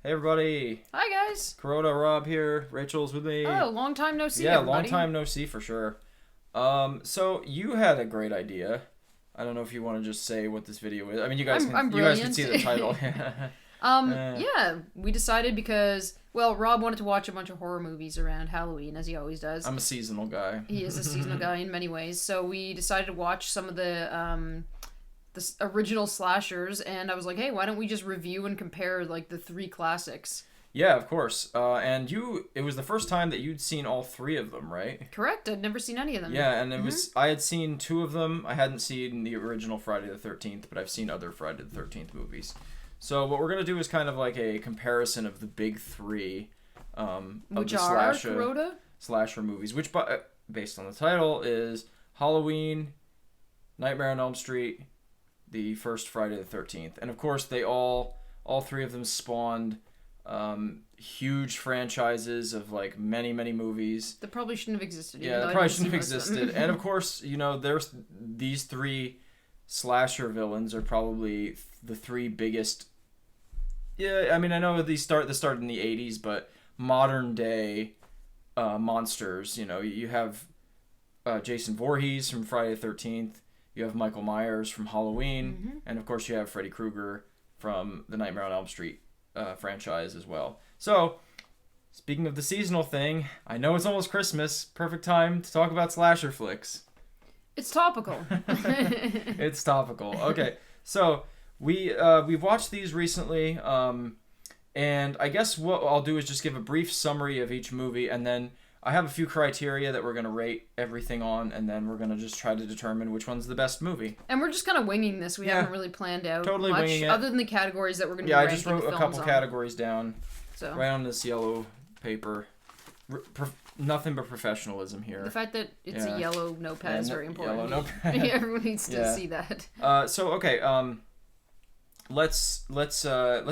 Hey everybody, Hi guys. Corona Rob here. Rachel's with me. Oh, long time no see, Yeah, long everybody. time no see for sure. So you had a great idea. I don't know if you want to just say what this video is. I mean, I'm you guys can brilliant. see the title. Yeah, we decided because Rob wanted to watch a bunch of horror movies around Halloween, as he always does. I'm a seasonal guy. He is a seasonal guy in many ways, so we decided to watch some of the original slashers, and I was like, hey, why don't we just review and compare like the three classics? Yeah, of course. And it was the first time that you'd seen all three of them, right? Correct. I'd never seen any of them. Yeah, and I had seen two of them. I hadn't seen the original Friday the 13th, but I've seen other Friday the 13th movies. So what we're gonna do is kind of like a comparison of the big three, Which of the are slasher movies, which based on the title is Halloween, Nightmare on Elm Street, the first Friday the 13th, and of course all three of them spawned huge franchises of like many movies that probably shouldn't have existed. yeah, that probably shouldn't have existed. And of course, there's these three slasher villains are probably the three biggest. Yeah, I mean, I know this started in the '80s, but modern day monsters. You have Jason Voorhees from Friday the 13th. You have Michael Myers from Halloween, and of course, you have Freddy Krueger from the Nightmare on Elm Street franchise as well. So, speaking of the seasonal thing, I know it's almost Christmas. Perfect time to talk about slasher flicks. It's topical. It's topical. Okay, so we've watched these recently, and I guess what I'll do is just give a brief summary of each movie, and then I have a few criteria that we're gonna rate everything on, and then we're gonna just try to determine which one's the best movie. And we're just kind of winging this. We haven't really planned out Totally much, winging it. other than the categories that we're going to Yeah, be I just ranking wrote a films couple on. categories down So right on this yellow paper. Nothing but professionalism here. the fact that it's Yeah. a yellow notepad is Yeah, very important. yellow notepad. Everyone needs to Yeah. see that. So okay, let's well,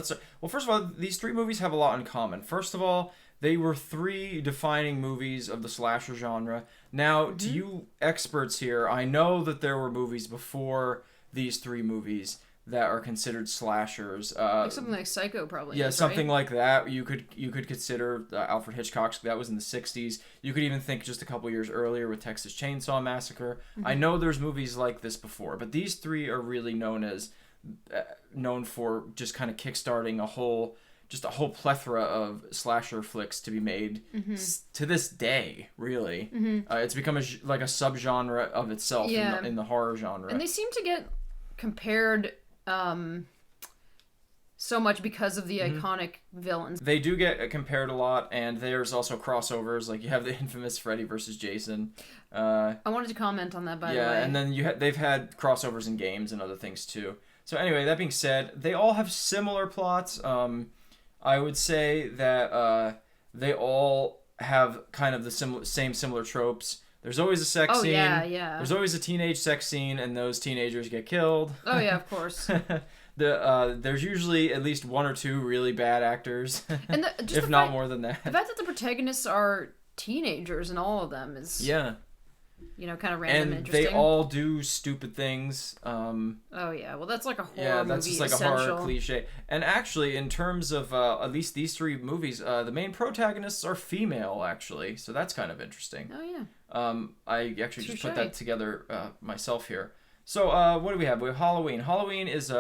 first of all, these three movies have a lot in common. First of all, they were three defining movies of the slasher genre. Now, to you experts here, I know that there were movies before these three movies that are considered slashers. Like something like Psycho, probably. Yeah, is, something right? like that. You could consider Alfred Hitchcock's. That was in the '60s. You could even think just a couple years earlier with Texas Chainsaw Massacre. I know there's movies like this before, but these three are really known for just kind of kickstarting a whole plethora of slasher flicks to be made to this day. Really, it's become like a subgenre of itself Yeah. in the horror genre. And they seem to get compared so much because of the iconic villains. They do get compared a lot, and there's also crossovers. Like you have the infamous Freddy versus Jason. I wanted to comment on that, by the way. Yeah, and then they've had crossovers in games and other things too. So anyway, that being said, they all have similar plots. I would say that they all have kind of the similar tropes. There's always a sex scene. Yeah. There's always a teenage sex scene, and those teenagers get killed. Oh yeah, of course. There's usually at least one or two really bad actors, And if not more than that. The fact that the protagonists are teenagers in all of them is kind of random and interesting. They all do stupid things. Oh yeah, well that's like a horror Yeah, movie. that's just like essential. a horror cliche. And actually, in terms of at least these three movies, the main protagonists are female, actually. So that's kind of interesting. Oh yeah. I actually just put Touché. that together myself here. So what do we have? We have Halloween. Halloween is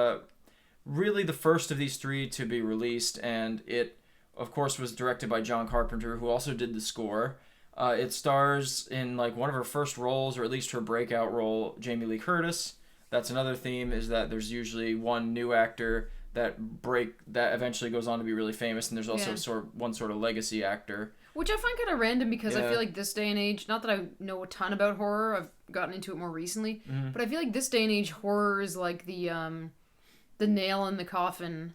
really the first of these three to be released, and it, of course, was directed by John Carpenter, who also did the score. It stars in like one of her first roles, or at least her breakout role, Jamie Lee Curtis. That's another theme, is that there's usually one new actor that eventually goes on to be really famous, and there's also one sort of legacy actor. Which I find kind of random because I feel like this day and age, not that I know a ton about horror, I've gotten into it more recently, but I feel like this day and age horror is like the nail in the coffin.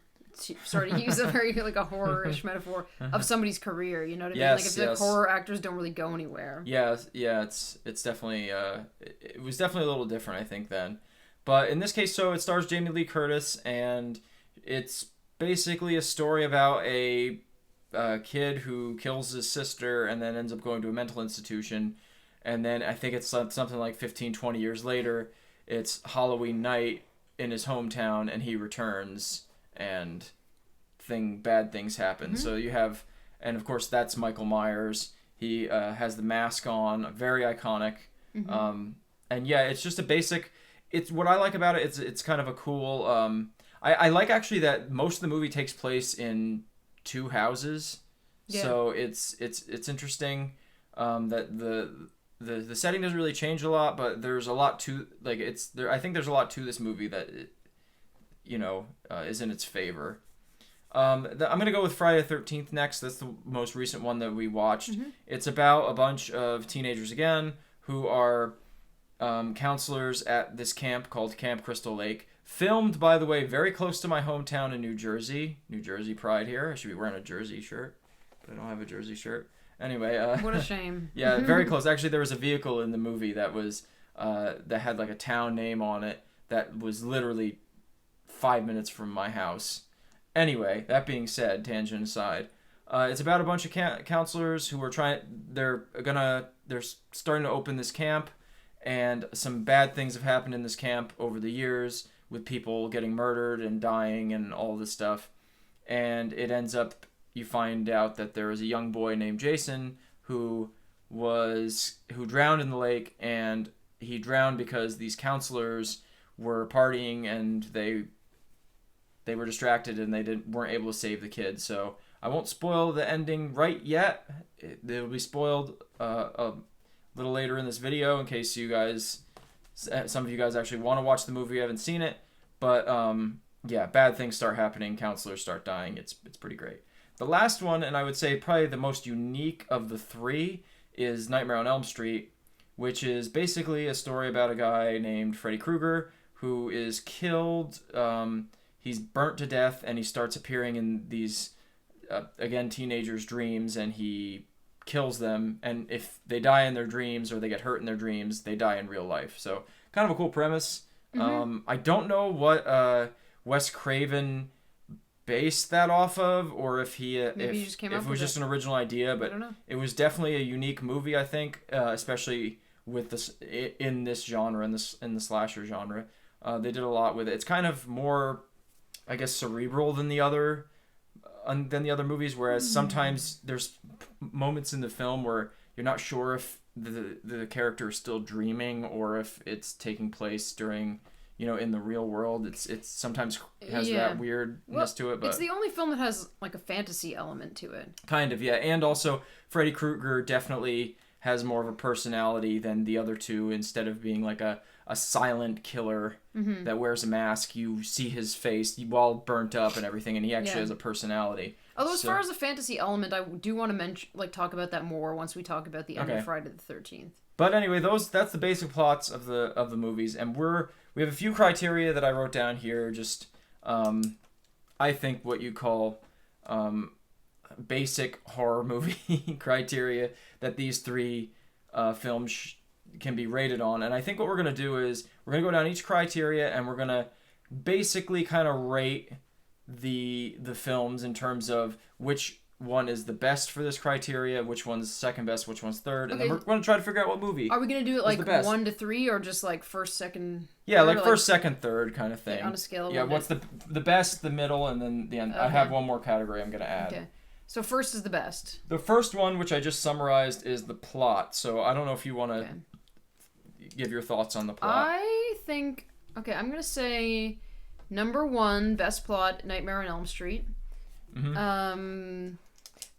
Sorry to use a very like a horror-ish metaphor of somebody's career. You know what I mean? Like I feel like horror actors don't really go anywhere. Yeah. It's definitely it was definitely a little different, I think, then. But in this case, so it stars Jamie Lee Curtis, and it's basically a story about a kid who kills his sister and then ends up going to a mental institution. And then I think it's something like 15, 20 years later, it's Halloween night in his hometown, and he returns, and bad things happen. So you have, and of course that's Michael Myers. He has the mask on, very iconic. And yeah, it's just a basic. It's what I like about it. It's kind of a cool. I like actually that most of the movie takes place in two houses. Yeah. So it's interesting that the setting doesn't really change a lot, but there's a lot to like it's there. I think there's a lot to this movie that is in its favor. I'm gonna go with Friday the 13th next. That's the most recent one that we watched. It's about a bunch of teenagers again who are counselors at this camp called Camp Crystal Lake. Filmed, by the way, very close to my hometown in New Jersey. New Jersey pride here. I should be wearing a Jersey shirt, but I don't have a Jersey shirt. Anyway, what a shame. Yeah, very close. Actually, there was a vehicle in the movie that was that had like a town name on it that was literally 5 minutes from my house. Anyway, that being said, tangent aside, it's about a bunch of counselors who are they're starting to open this camp, and some bad things have happened in this camp over the years with people getting murdered and dying and all this stuff. And it ends up, you find out that there is a young boy named Jason who drowned in the lake, and he drowned because these counselors were partying and they were distracted and they weren't able to save the kid. So I won't spoil the ending right yet. It'll be spoiled a little later in this video in case some of you guys actually want to watch the movie. You haven't seen it, but yeah, bad things start happening. Counselors start dying. It's pretty great. The last one, and I would say probably the most unique of the three, is Nightmare on Elm Street, which is basically a story about a guy named Freddy Krueger who is killed. He's burnt to death, and he starts appearing in these, again, teenagers' dreams, and he kills them. And if they die in their dreams or they get hurt in their dreams, they die in real life. So kind of a cool premise. I don't know what Wes Craven based that off of, or if he if it was just an original idea, but it was definitely a unique movie, I think, especially with this in this genre, in the slasher genre. They did a lot with it. It's kind of more, I guess, cerebral than the other movies, whereas sometimes there's moments in the film where you're not sure if the character is still dreaming or if it's taking place during, in the real world. It's sometimes has that weirdness to it, but it's the only film that has like a fantasy element to it. Kind of, yeah. And also Freddy Krueger definitely has more of a personality than the other two. Instead of being like a silent killer that wears a mask, you see his face all burnt up and everything, and he actually has a personality. Although as far as the fantasy element, I do want to talk about that more once we talk about the end of Friday the 13th. But anyway, that's the basic plots of the movies, and we have a few criteria that I wrote down here. Just I think what you call basic horror movie criteria that these three films can be rated on. And I think what we're going to do is we're going to go down each criteria and we're going to basically kind of rate the films in terms of which one is the best for this criteria, which one's second best, which one's third, and then we're going to try to figure out what movie. Are we going to do it like 1 to 3 or just like first, second? Yeah, like first, second, third kind of thing. On a scale of 1 what's the best, the middle, and then the end. Okay. I have one more category I'm going to add. Okay. So first is the best. The first one, which I just summarized, is the plot. So I don't know if you want to give your thoughts on the plot. I think, I'm going to say number 1, best plot, Nightmare on Elm Street.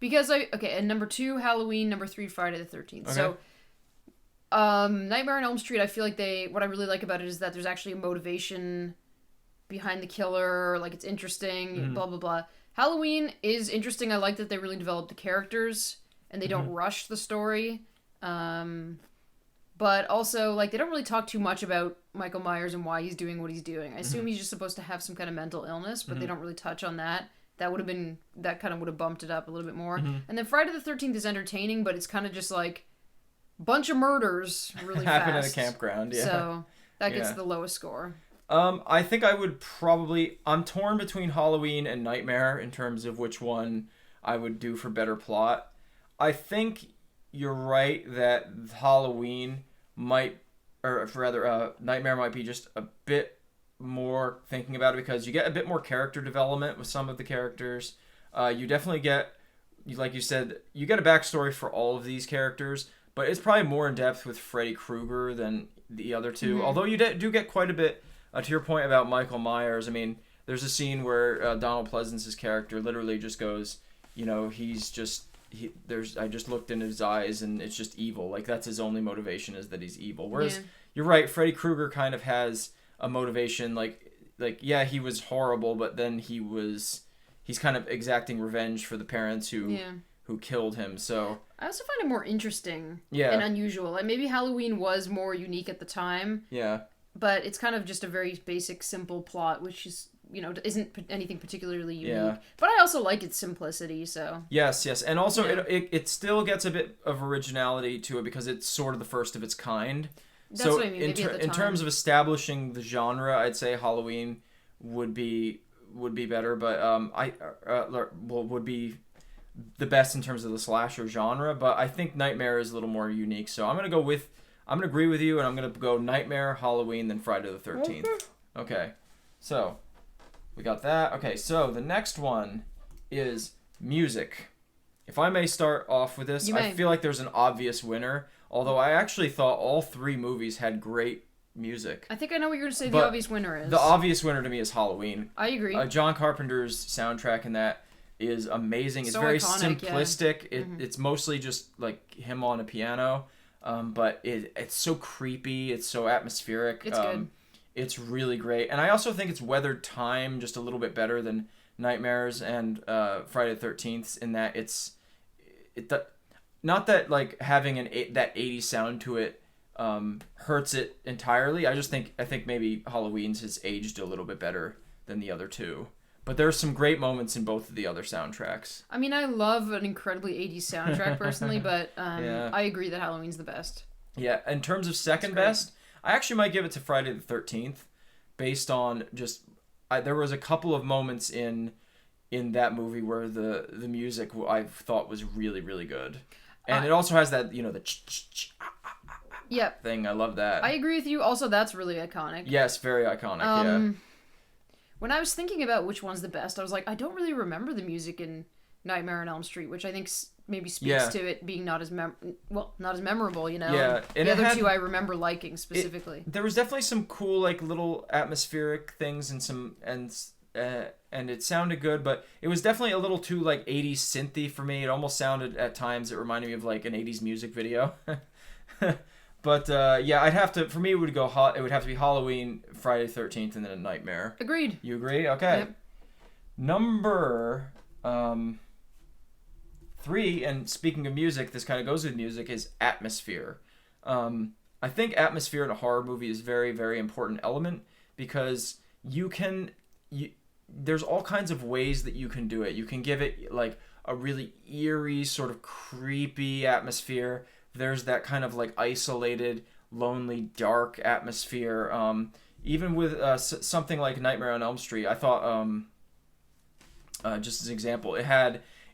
Because and number 2, Halloween, number 3, Friday the 13th. Okay. So, Nightmare on Elm Street, I feel like what I really like about it is that there's actually a motivation behind the killer, like it's interesting, blah, blah, blah. Halloween is interesting. I like that they really developed the characters and they don't rush the story. But also, like, they don't really talk too much about Michael Myers and why he's doing what he's doing. I assume he's just supposed to have some kind of mental illness, but they don't really touch on that. That kind of would have bumped it up a little bit more. And then Friday the 13th is entertaining, but it's kind of just like bunch of murders really happen fast. in a campground, yeah. So that gets the lowest score. I think I would I'm torn between Halloween and Nightmare in terms of which one I would do for better plot. I think you're right that Halloween Nightmare might be just a bit more thinking about it because you get a bit more character development with some of the characters. You definitely get, like you said, you get a backstory for all of these characters, but it's probably more in depth with Freddy Krueger than the other two. Mm-hmm. Although you do get quite a bit, to your point about Michael Myers, I mean, there's a scene where Donald Pleasance's character literally just goes, I just looked in his eyes and it's just evil. Like, that's his only motivation, is that he's evil. Whereas, you're right, Freddy Krueger kind of has a motivation, like yeah, he was horrible, but then he's kind of exacting revenge for the parents who killed him. So I also find it more interesting and unusual. Like, maybe Halloween was more unique at the time. Yeah. But it's kind of just a very basic, simple plot, which is, isn't anything particularly unique. Yeah. But I also like its simplicity, so. Yes. And also, it still gets a bit of originality to it because it's sort of the first of its kind. That's what I mean, maybe at the time. In terms of establishing the genre, I'd say Halloween would be better, but would be the best in terms of the slasher genre. But I think Nightmare is a little more unique, so I'm gonna agree with you, and I'm gonna go Nightmare, Halloween, then Friday the 13th. Okay, so we got that. Okay, so the next one is music. If I may start off with this, I feel like there's an obvious winner. Although I actually thought all three movies had great music. I think I know what you're going to say the obvious winner is. The obvious winner to me is Halloween. I agree. John Carpenter's soundtrack in that is amazing. It's very iconic, simplistic. Yeah. It's mostly just like him on a piano, but it's so creepy. It's so atmospheric. It's good. It's really great. And I also think it's weathered time just a little bit better than Nightmares and Friday the 13th in that not that like having that 80s sound to it hurts it entirely. I think maybe Halloween's has aged a little bit better than the other two. But there are some great moments in both of the other soundtracks. I mean, I love an incredibly 80s soundtrack personally, but I agree that Halloween's the best. Yeah, in terms of second best, I actually might give it to Friday the 13th based on just there was a couple of moments in that movie where the music I thought was really, really good. And it also has that, the thing. I love that. I agree with you. Also, that's really iconic. Yes, very iconic, When I was thinking about which one's the best, I was like, I don't really remember the music in Nightmare on Elm Street, which I think maybe speaks to it being not as memorable, Yeah. And the other two I remember liking specifically. There was definitely some cool, like, little atmospheric things and it sounded good, but it was definitely a little too like 80s synthy for me. It almost sounded at times, it reminded me of like an 80s music video. But I'd have to, for me it would have to be Halloween, Friday the 13th, and then a Nightmare. Agreed. You agree? Okay. Yep. Number 3, and speaking of music, this kind of goes with music, is atmosphere. I think atmosphere in a horror movie is a very, very important element because there's all kinds of ways that you can do it. You can give it like a really eerie, sort of creepy atmosphere. There's that kind of like isolated, lonely, dark atmosphere. Even with something like Nightmare on Elm Street, I thought, just as an example, it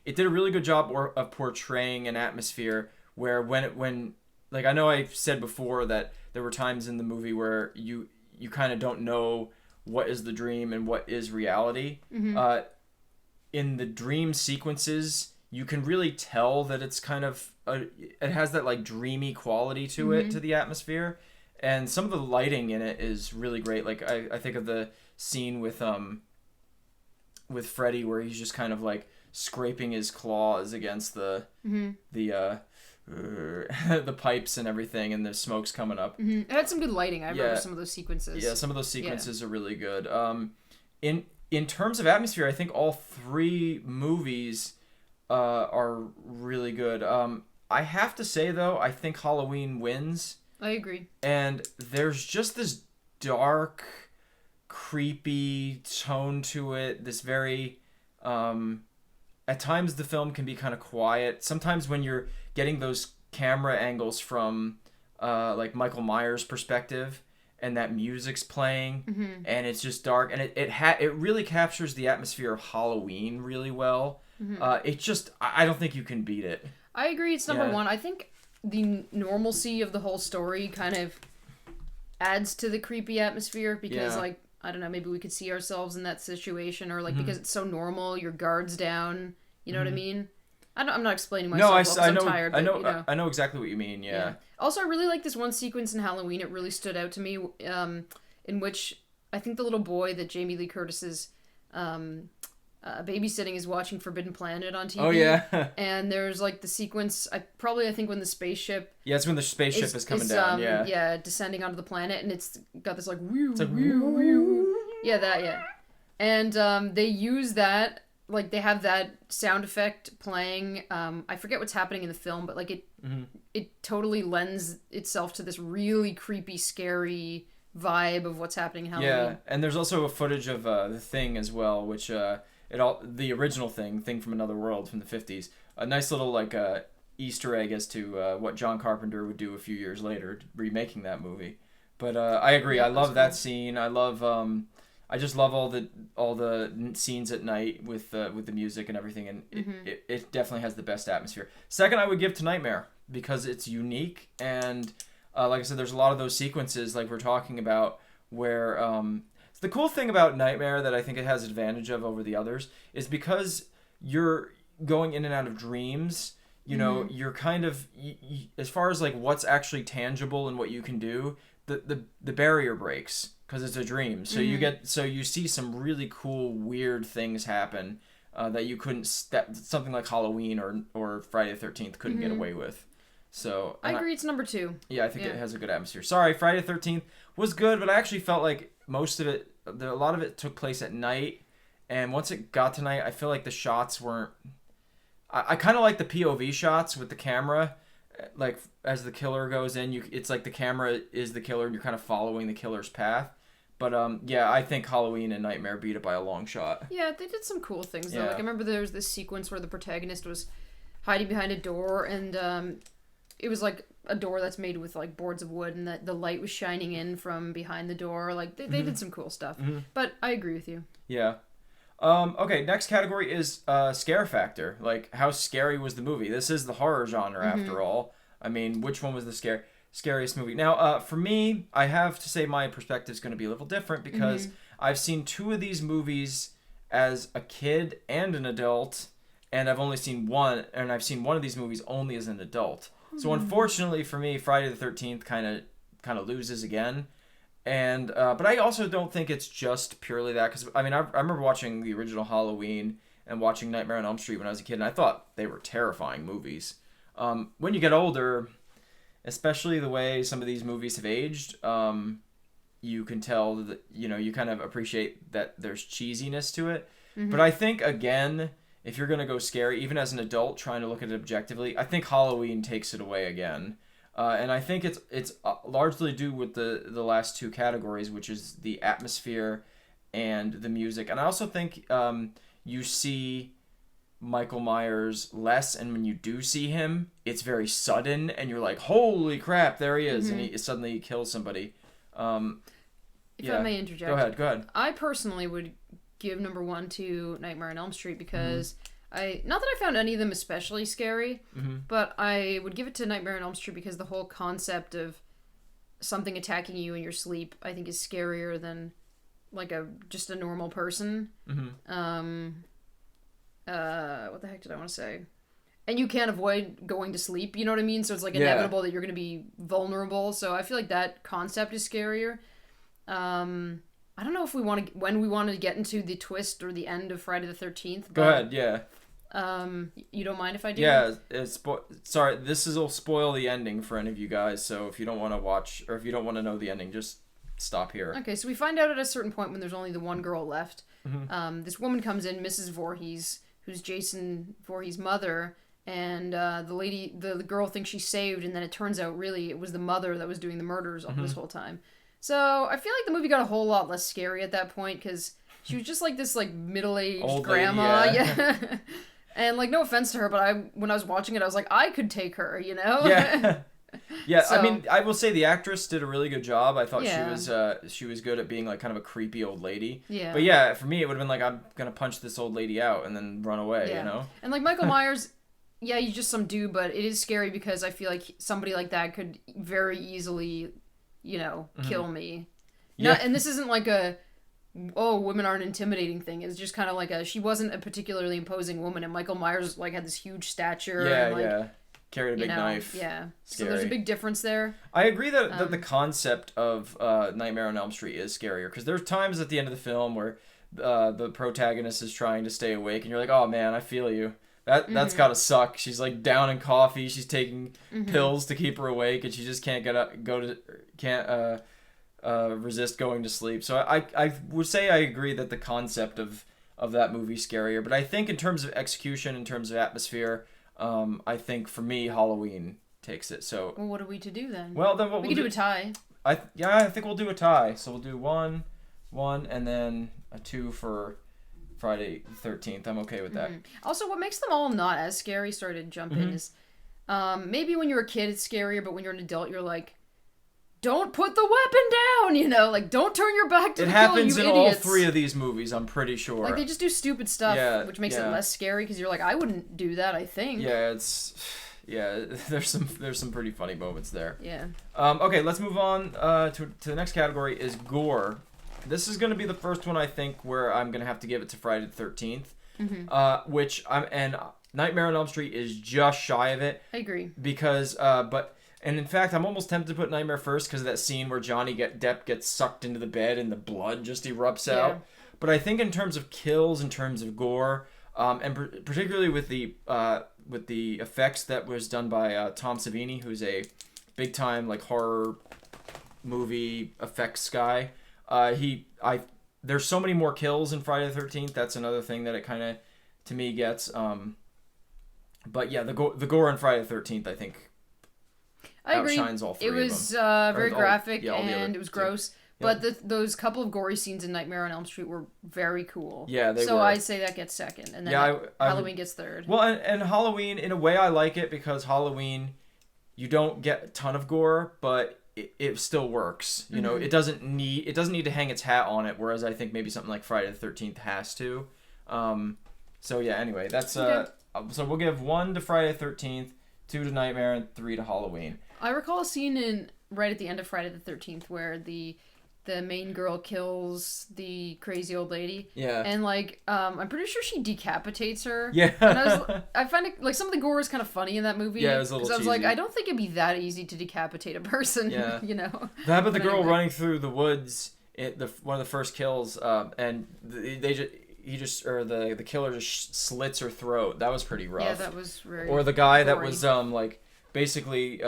did a really good job of portraying an atmosphere where when like I know I've said before that there were times in the movie where you kind of don't know what is the dream and what is reality. Mm-hmm. In the dream sequences, you can really tell that it's kind of it has that like dreamy quality to it, to the atmosphere, and some of the lighting in it is really great. Like I think of the scene with Freddy where he's just kind of like scraping his claws against the pipes and everything, and the smoke's coming up. Mm-hmm. It had some good lighting. I remember some of those sequences. Yeah, some of those sequences are really good. In terms of atmosphere, I think all three movies are really good. I have to say, though, I think Halloween wins. I agree. And there's just this dark, creepy tone to it. This very... at times the film can be kind of quiet. Sometimes when you're getting those camera angles from like Michael Myers' perspective and that music's playing and it's just dark and it really captures the atmosphere of Halloween really well. I don't think you can beat it. I agree, it's number one. I think the normalcy of the whole story kind of adds to the creepy atmosphere because like I don't know, maybe we could see ourselves in that situation, or like because it's so normal, your guard's down. You know what I mean? I'm not explaining myself well 'cause I'm tired. But, I know exactly what you mean. Yeah. Also, I really like this one sequence in Halloween. It really stood out to me, in which I think the little boy that Jamie Lee Curtis is babysitting is watching Forbidden Planet on TV. Oh yeah. And there's like the sequence. I think when the spaceship. Yeah, it's when the spaceship is coming down. Yeah, descending onto the planet, and it's got this like whew, it's like whew, whew. Yeah, that and they use that. Like, they have that sound effect playing. I forget what's happening in the film, but, like, it totally lends itself to this really creepy, scary vibe of what's happening in Halloween. Yeah, and there's also a footage of The Thing as well, which, the original Thing from Another World from the 50s. A nice little, like, Easter egg as to what John Carpenter would do a few years later, remaking that movie. But I agree. Yeah, I love that scene. I love... I just love all the scenes at night with the music and everything, and it definitely has the best atmosphere. Second, I would give to Nightmare because it's unique, and like I said, there's a lot of those sequences like we're talking about where the cool thing about Nightmare that I think it has advantage of over the others is because you're going in and out of dreams. You know, you're kind of as far as like what's actually tangible and what you can do, the barrier breaks. Because it's a dream, so you see some really cool, weird things happen that you couldn't something like Halloween or Friday the 13th couldn't get away with. So I agree, it's number 2. Yeah, I think it has a good atmosphere. Sorry, Friday the 13th was good, but I actually felt like most of it, a lot of it took place at night, and once it got to night, I feel like the shots weren't. I kind of like the POV shots with the camera. Like as the killer goes in, it's like the camera is the killer, and you're kind of following the killer's path. But yeah, I think Halloween and Nightmare beat it by a long shot. Yeah, they did some cool things though. Like I remember there was this sequence where the protagonist was hiding behind a door, and it was like a door that's made with like boards of wood, and that the light was shining in from behind the door. Like they did some cool stuff. But I agree with you. Yeah. Okay, next category is scare factor. Like how scary was the movie? This is the horror genre after all. I mean, which one was the scariest movie? Now, for me, I have to say my perspective is going to be a little different because I've seen 2 of these movies as a kid and an adult, and I've only seen one, and I've seen one of these movies only as an adult. So unfortunately for me, Friday the 13th kind of loses again. And but I also don't think it's just purely that, because I mean I remember watching the original Halloween and watching Nightmare on Elm Street when I was a kid, and I thought they were terrifying movies. When you get older, especially the way some of these movies have aged, you can tell that, you know, you kind of appreciate that there's cheesiness to it. But I think, again, if you're going to go scary, even as an adult trying to look at it objectively, I think Halloween takes it away again. And I think it's largely due with the last 2 categories, which is the atmosphere and the music. And I also think you see Michael Myers less, and when you do see him, it's very sudden, and you're like, holy crap, there he is, and he suddenly kills somebody. If I may interject. Go ahead. I personally would give number 1 to Nightmare on Elm Street because not that I found any of them especially scary, but I would give it to Nightmare on Elm Street because the whole concept of something attacking you in your sleep, I think, is scarier than like just a normal person. What the heck did I want to say? And you can't avoid going to sleep, you know what I mean? So it's like inevitable that you're going to be vulnerable. So I feel like that concept is scarier. I don't know if when we want to get into the twist or the end of Friday the 13th. But, go ahead, yeah. You don't mind if I do? Yeah, sorry, this will spoil the ending for any of you guys, so if you don't want to watch, or if you don't want to know the ending, just stop here. Okay, so we find out at a certain point when there's only the one girl left. This woman comes in, Mrs. Voorhees, who's Jason Voorhees' mother, and the girl thinks she's saved, and then it turns out really it was the mother that was doing the murders this whole time. So I feel like the movie got a whole lot less scary at that point, because she was just like this like middle-aged old grandma. lady, yeah. And like, no offense to her, but when I was watching it, I was like, I could take her, you know? Yeah. Yeah, So- I mean, I will say the actress did a really good job. I thought Yeah. she was good at being like kind of a creepy old lady. Yeah. But yeah, for me, it would have been like, I'm gonna punch this old lady out and then run away. Yeah. You know? And like Michael Myers, yeah, he's just some dude, but it is scary because I feel like somebody like that could very easily, you know, kill me. Yeah. And this isn't like a oh, women aren't intimidating thing. It's just kind of like she wasn't a particularly imposing woman, and Michael Myers like had this huge stature. Yeah, and, like, yeah. Carried a big knife. Yeah. Scary. So there's a big difference there. I agree that the concept of Nightmare on Elm Street is scarier, because there's times at the end of the film where the protagonist is trying to stay awake, and you're like, oh man, I feel you. That's gotta suck. She's like down in coffee. She's taking pills to keep her awake, and she just can't resist going to sleep. So I would say I agree that the concept of that movie is scarier. But I think in terms of execution, in terms of atmosphere, I think for me Halloween takes it. So well, what are we to do then? Well, then we can do a tie. I think we'll do a tie. So we'll do one, and then a 2 for Friday the 13th. I'm okay with that. Also, what makes them all not as scary, sorry to jump in, is maybe when you're a kid it's scarier, but when you're an adult you're like, don't put the weapon down, like, don't turn your back to the killer, you idiots. It happens in all 3 of these movies, I'm pretty sure. Like, they just do stupid stuff, which makes it less scary, because you're like, I wouldn't do that, I think. Yeah, there's some pretty funny moments there. Yeah. Okay, let's move on to the next category is gore. This is going to be the first one, I think, where I'm going to have to give it to Friday the 13th, which Nightmare on Elm Street is just shy of it. I agree. Because, and in fact, I'm almost tempted to put Nightmare first because of that scene where Johnny Depp gets sucked into the bed and the blood just erupts out. But I think in terms of kills, in terms of gore, and particularly with the effects that was done by Tom Savini, who's a big time like horror movie effects guy. There's so many more kills in Friday the 13th. That's another thing that it kind of, to me, gets. But yeah, the gore on Friday the 13th, I think, I agree. Outshines all 3 of them. It was very graphic and it was gross. But those couple of gory scenes in Nightmare on Elm Street were very cool. Yeah, they were. So I'd say that gets second, and then Halloween gets third. Well, and Halloween, in a way, I like it because Halloween, you don't get a ton of gore, but it still works. You know, it doesn't need to hang its hat on it. Whereas I think maybe something like Friday the 13th has to. So yeah. Anyway, that's so we'll give 1 to Friday the 13th, 2 to Nightmare, and 3 to Halloween. I recall a scene right at the end of Friday the 13th where the main girl kills the crazy old lady. Yeah. And like, I'm pretty sure she decapitates her. Yeah. And I find it like some of the gore is kind of funny in that movie. Yeah, it was a little cheesy. I was like, I don't think it'd be that easy to decapitate a person. Yeah. You know. That, but the girl running through the woods, one of the first kills, and the killer just slits her throat. That was pretty rough. Yeah, that was very. Or the guy gory. that was like basically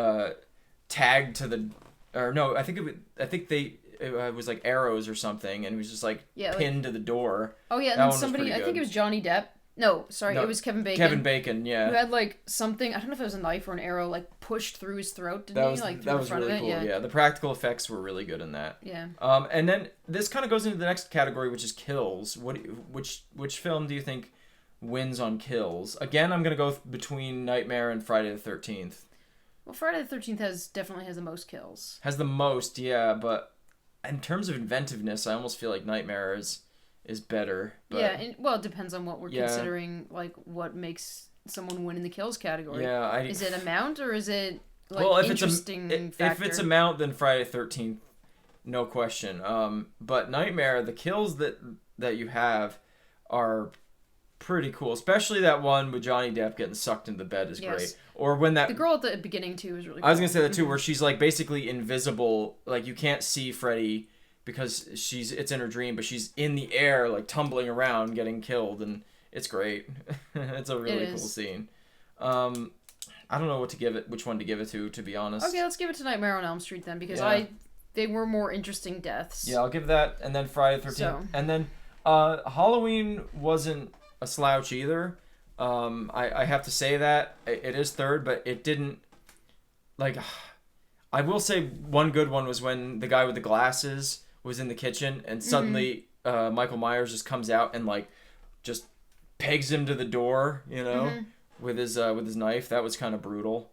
tagged to the, or no, I think it was like arrows or something, and it was just like pinned to the door. Oh yeah, and then somebody, I think it was Johnny Depp. No, sorry, it was Kevin Bacon. Kevin Bacon, yeah. Who had like something, I don't know if it was a knife or an arrow, like pushed through his throat, didn't he? Like through the front really of it. Cool. Yeah, the practical effects were really good in that. Yeah. And then this kind of goes into the next category, which is kills. Which film do you think wins on kills? Again, I'm gonna go between Nightmare and Friday the 13th. Well, Friday the 13th definitely has the most kills. Has the most, yeah, but in terms of inventiveness, I almost feel like Nightmare is better. But, yeah, it depends on what we're considering, like what makes someone win in the kills category. Yeah, is it amount or is it like interesting factor? If it's amount, then Friday the 13th, no question. But Nightmare, the kills that you have are pretty cool, especially that one with Johnny Depp getting sucked into the bed is great. Or when the girl at the beginning too is really cool. I was gonna say that too, where she's like basically invisible, like you can't see Freddy because it's in her dream, but she's in the air like tumbling around getting killed, and it's great. It's a really cool scene. I don't know which one to give it to be honest. Okay, let's give it to Nightmare on Elm Street then, because they were more interesting deaths. Yeah, I'll give that, and then Friday the 13th, and then Halloween wasn't a slouch either. I have to say that it is third, but it didn't like. I will say one good one was when the guy with the glasses was in the kitchen, and suddenly Michael Myers just comes out and like just pegs him to the door, with his knife. That was kind of brutal.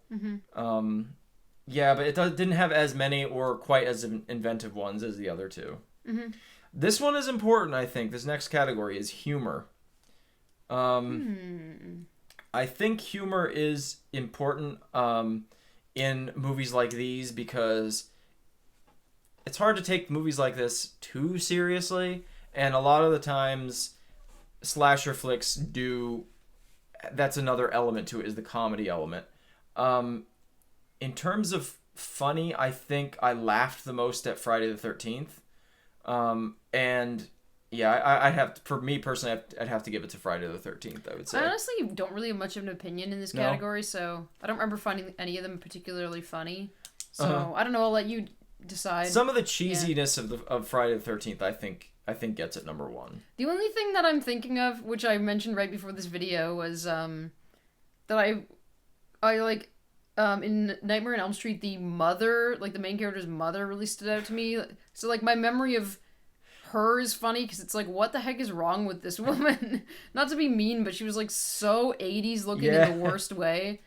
Yeah, but it didn't have as many or quite as inventive ones as the other two. This one is important, I think. This next category is humor. I think humor is important in movies like these because it's hard to take movies like this too seriously, And a lot of the times, slasher flicks do... That's another element to it, is the comedy element. In terms of funny, I think I laughed the most at Friday the 13th. And yeah, I'd have to, for me personally, I'd have to give it to Friday the 13th, I would say. I honestly don't really have much of an opinion in this category, so I don't remember finding any of them particularly funny. So I don't know, I'll let you decide. Some of the cheesiness of Friday the 13th, I think gets it number one. The only thing that I'm thinking of, which I mentioned right before this video, was that I like in Nightmare on Elm Street, the mother, like the main character's mother, really stood out to me. So like my memory of her is funny because it's like, what the heck is wrong with this woman? Not to be mean, but she was like so 80s looking in the worst way.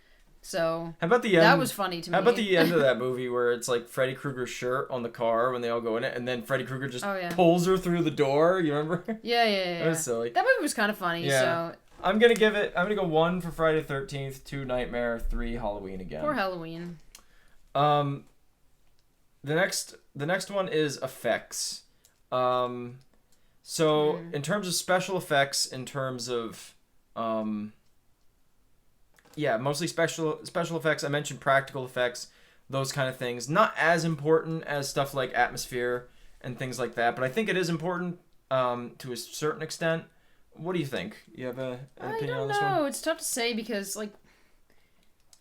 So how about the end? That was funny to me. How about the end of that movie where it's like Freddy Krueger's shirt on the car when they all go in it, and then Freddy Krueger just pulls her through the door? You remember? Yeah. That was silly. That movie was kind of funny. Yeah. So I'm gonna go 1 for Friday the 13th, 2 Nightmare, 3 Halloween again. Poor Halloween. The next one is effects. So in terms of special effects, in terms of mostly special effects. I mentioned practical effects, those kind of things. Not as important as stuff like atmosphere and things like that, but I think it is important to a certain extent. What do you think? You have an opinion on this one? I don't know. It's tough to say because, like,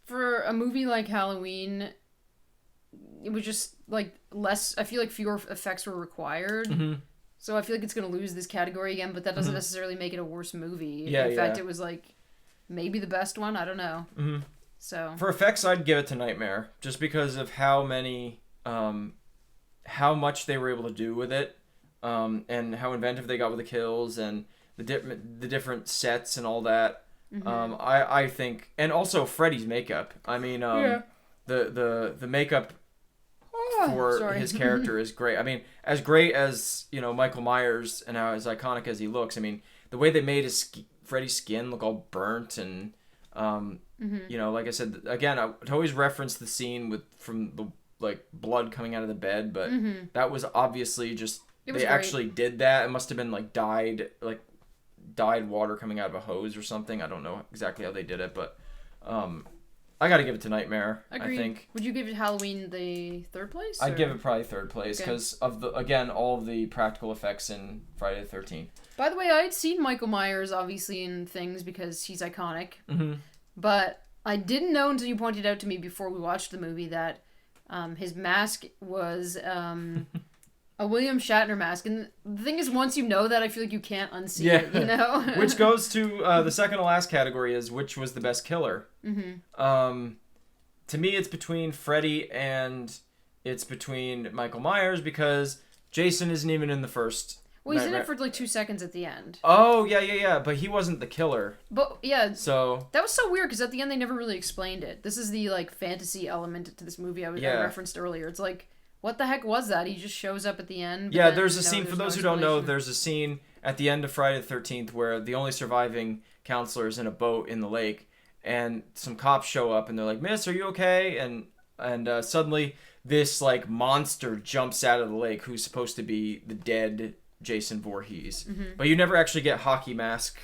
for a movie like Halloween, it was just, like, less... I feel like fewer effects were required. Mm-hmm. So I feel like it's going to lose this category again, but that doesn't necessarily make it a worse movie. Yeah, In fact, it was, like, maybe the best one. I don't know. Mm-hmm. So for effects, I'd give it to Nightmare, just because of how much they were able to do with it, and how inventive they got with the kills and the different sets and all that. Mm-hmm. I think, and also Freddy's makeup. I mean, the makeup for his character is great. I mean, as great as Michael Myers and how as iconic as he looks. I mean, the way they made Freddy's skin look all burnt and like I said again, I would always reference the scene from the like blood coming out of the bed, but that was obviously just they actually did that. It must have been like dyed water coming out of a hose or something. I don't know exactly how they did it, but I got to give it to Nightmare. Agreed. I think. Would you give it Halloween the third place? I'd give it probably third place because of all of the practical effects in Friday the 13th. By the way, I had seen Michael Myers obviously in things because he's iconic. Mm-hmm. But I didn't know until you pointed out to me before we watched the movie that his mask was a William Shatner mask. And the thing is, once you know that, I feel like you can't unsee it, Which goes to the second to last category is which was the best killer. Mm-hmm. To me, it's between Freddy and it's between Michael Myers because Jason isn't even in the first. Well, he's in it for like 2 seconds at the end. Oh, yeah. But he wasn't the killer. But, yeah. So... That was so weird, because at the end they never really explained it. This is the, like, fantasy element to this movie I referenced earlier. It's like, what the heck was that? He just shows up at the end. Yeah, there's a scene, for those who don't know, there's a scene at the end of Friday the 13th where the only surviving counselor is in a boat in the lake, and some cops show up, and they're like, "Miss, are you okay?" And suddenly this, like, monster jumps out of the lake who's supposed to be the dead Jason Voorhees. Mm-hmm. But you never actually get hockey mask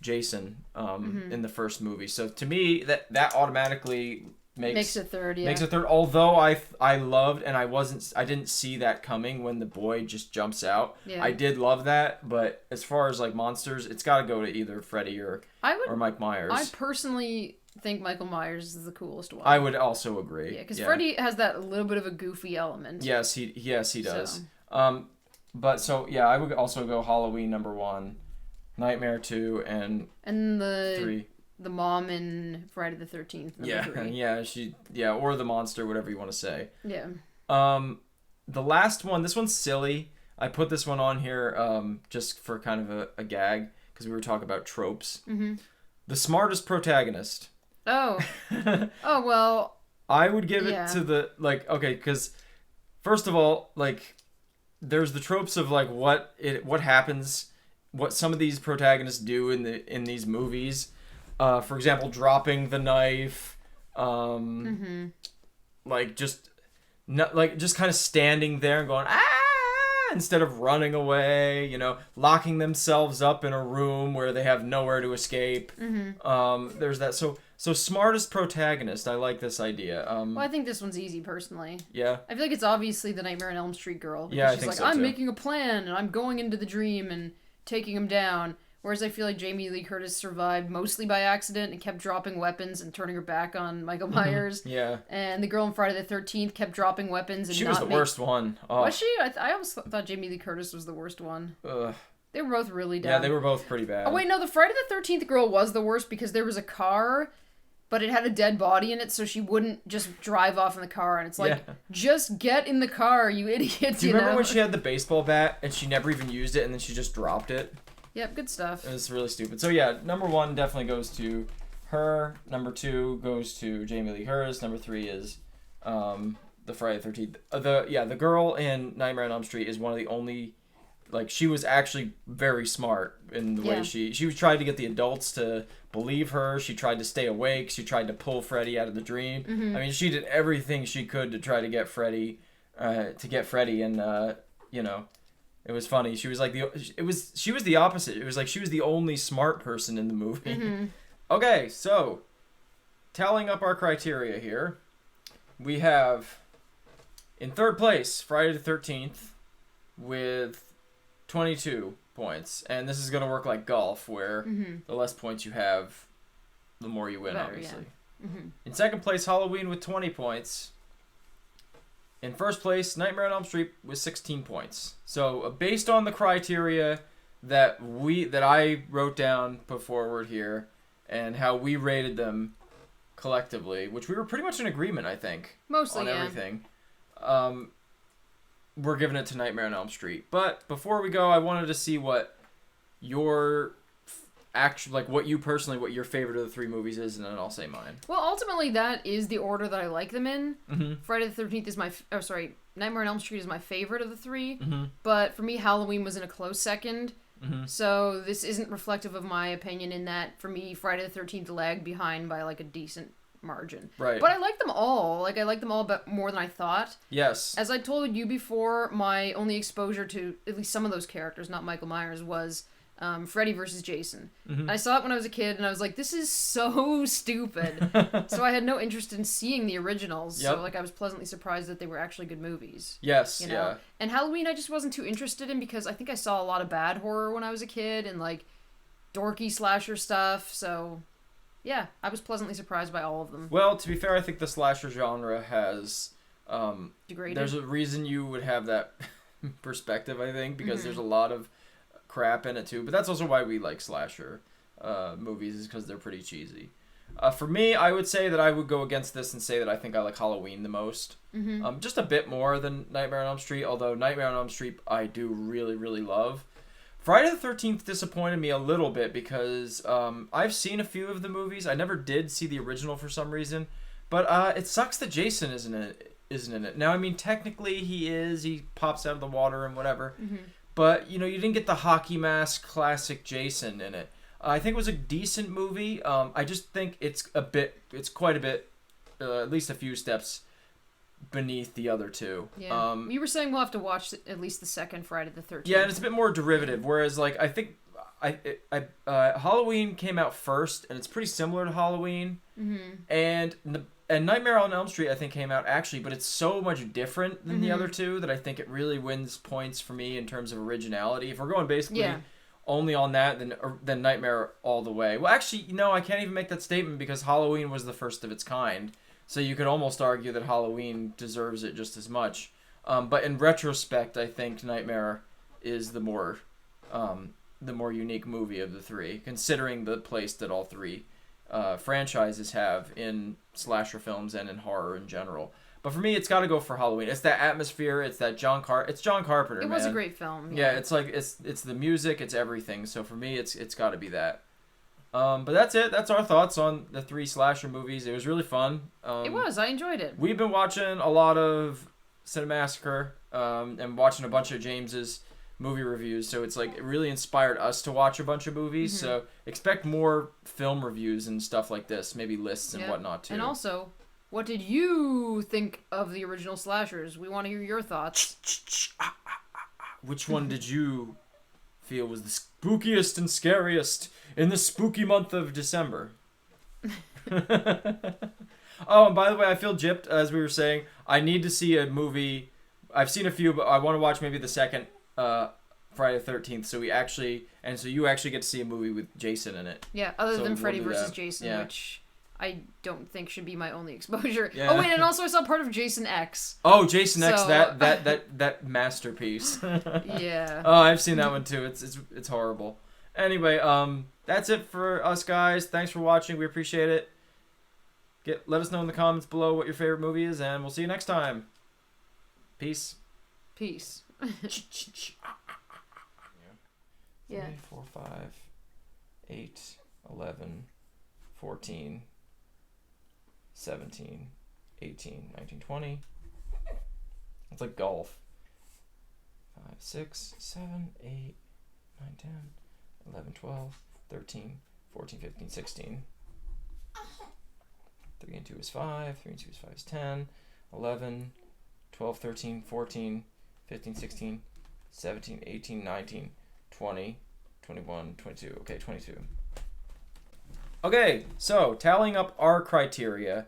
Jason in the first movie. So to me, that automatically makes it third, yeah. Makes it third. Although I loved and I didn't see that coming when the boy just jumps out. Yeah. I did love that, but as far as like monsters, it's got to go to either Freddy or Mike Myers. I personally think Michael Myers is the coolest one. I would also agree. Yeah, because Freddy has that little bit of a goofy element. Yes, he does. So. But so yeah, I would also go Halloween number 1, Nightmare 2, and the 3. The mom in Friday the 13th. Number 3. Or the monster, whatever you want to say. Yeah. The last one, this one's silly. I put this one on here just for kind of a gag because we were talking about tropes. Mm-hmm. The smartest protagonist. Oh. Oh well. I would give it to because first of all, like. There's the tropes of like what happens, what some of these protagonists do in these movies. For example, dropping the knife, like just kind of standing there and going instead of running away, locking themselves up in a room where they have nowhere to escape. There's that. So smartest protagonist. I like this idea. Well, I think this one's easy, personally. Yeah. I feel like it's obviously the Nightmare on Elm Street girl. Yeah, I she's think like, so, I'm too. making a plan, and I'm going into the dream and taking him down. Whereas I feel like Jamie Lee Curtis survived mostly by accident and kept dropping weapons and turning her back on Michael Myers. Yeah. And the girl in Friday the 13th kept dropping weapons and she was the worst one. Oh. Was she? I always thought Jamie Lee Curtis was the worst one. Ugh. They were both really dumb. Yeah, they were both pretty bad. Oh, wait, no, the Friday the 13th girl was the worst because there was a car, but it had a dead body in it, so she wouldn't just drive off in the car. And it's like, just get in the car, you idiots, Do you remember when she had the baseball bat and she never even used it and then she just dropped it? Yep, good stuff. It was really stupid. So yeah, number 1 definitely goes to her. Number 2 goes to Jamie Lee Curtis. Number 3 is the Friday the 13th. The girl in Nightmare on Elm Street is one of the only, she was actually very smart in the way she tried to get the adults to believe her. She tried to stay awake. She tried to pull Freddy out of the dream. I mean, she did everything she could to try to get Freddy, and it was funny. She was like she was the opposite. It was like she was the only smart person in the movie. Okay, so tallying up our criteria here, we have in third place Friday the 13th with 22 points, and this is going to work like golf, where the less points you have, the more you win, obviously. Yeah. In second place, Halloween with 20 points. In first place, Nightmare on Elm Street with 16 points. So based on the criteria that I wrote down, put forward here, and how we rated them collectively, which we were pretty much in agreement, I think, mostly on everything. We're giving it to Nightmare on Elm Street. But before we go, I wanted to see what your what your favorite of the 3 movies is, and then I'll say mine. Well, ultimately, that is the order that I like them in. Friday the 13th is Nightmare on Elm Street is my favorite of the 3. But for me, Halloween was in a close second. So this isn't reflective of my opinion in that, for me, Friday the 13th lagged behind by a decent margin. Right. But I like them all. I like them all but more than I thought. Yes. As I told you before, my only exposure to at least some of those characters, not Michael Myers, was Freddy versus Jason. I saw it when I was a kid, and I was like, this is so stupid. So I had no interest in seeing the originals. Yep. So I was pleasantly surprised that they were actually good movies. Yes, Yeah. And Halloween I just wasn't too interested in because I think I saw a lot of bad horror when I was a kid and dorky slasher stuff. So yeah, I was pleasantly surprised by all of them. Well, to be fair, I think the slasher genre has degraded. There's a reason you would have that perspective, I think, because there's a lot of crap in it too, but that's also why we like slasher movies, is because they're pretty cheesy. For me, I would say that I would go against this and say that I think I like Halloween the most. Just a bit more than Nightmare on Elm Street, although Nightmare on Elm Street I do really, really love. Friday the 13th disappointed me a little bit because I've seen a few of the movies. I never did see the original for some reason, but it sucks that Jason isn't in it. Now, I mean, technically he pops out of the water and whatever. But, you didn't get the hockey mask classic Jason in it. I think it was a decent movie. I just think it's quite a bit, at least a few steps beneath the other two. Yeah. You were saying we'll have to watch at least the second Friday the 13th. Yeah, and it's a bit more derivative, whereas, I think Halloween came out first, and it's pretty similar to Halloween. And Nightmare on Elm Street, I think, came out actually, but it's so much different than the other two that I think it really wins points for me in terms of originality. If we're going basically only on that, then Nightmare all the way. Well, actually, I can't even make that statement because Halloween was the first of its kind. So you could almost argue that Halloween deserves it just as much. But in retrospect, I think Nightmare is the more unique movie of the 3, considering the place that all 3 franchises have in slasher films and in horror in general. But for me, it's got to go for Halloween. It's that atmosphere. It's that John Carpenter. It was a great film. Yeah, it's it's the music. It's everything. So for me, it's got to be that. But that's it. That's our thoughts on the 3 slasher movies. It was really fun. It was. I enjoyed it. We've been watching a lot of Cinemassacre and watching a bunch of James's movie reviews, so it's it really inspired us to watch a bunch of movies. So expect more film reviews and stuff like this, maybe lists and whatnot too. And also, what did you think of the original slashers? We want to hear your thoughts. which one did you feel was the spookiest and scariest in the spooky month of December? Oh, and by the way, I feel gypped, as we were saying. I need to see a movie. I've seen a few, but I want to watch maybe the second Friday the 13th. So you actually get to see a movie with Jason in it. Yeah, other than Freddy vs. Jason, which I don't think should be my only exposure. Yeah. Oh wait, and also I saw part of Jason X. Oh, Jason X, that masterpiece. Yeah. Oh, I've seen that one too. It's horrible. Anyway, that's it for us guys. Thanks for watching. We appreciate it. Let us know in the comments below what your favorite movie is, and we'll see you next time. Peace. Peace. Yeah. 3, 4, 5, 8, 11, 14, 17, 18, 19, 20. It's like golf. 5, 6, 7, 8, 9, 10, 11, 12, 13, 14, 15, 16. 3 and 2 is 5. 3 and 2 is 5 is 10. 11, 12, 13, 14, 15, 16, 17, 18, 19, 20, 21, 22. Okay, 22. Okay, so tallying up our criteria,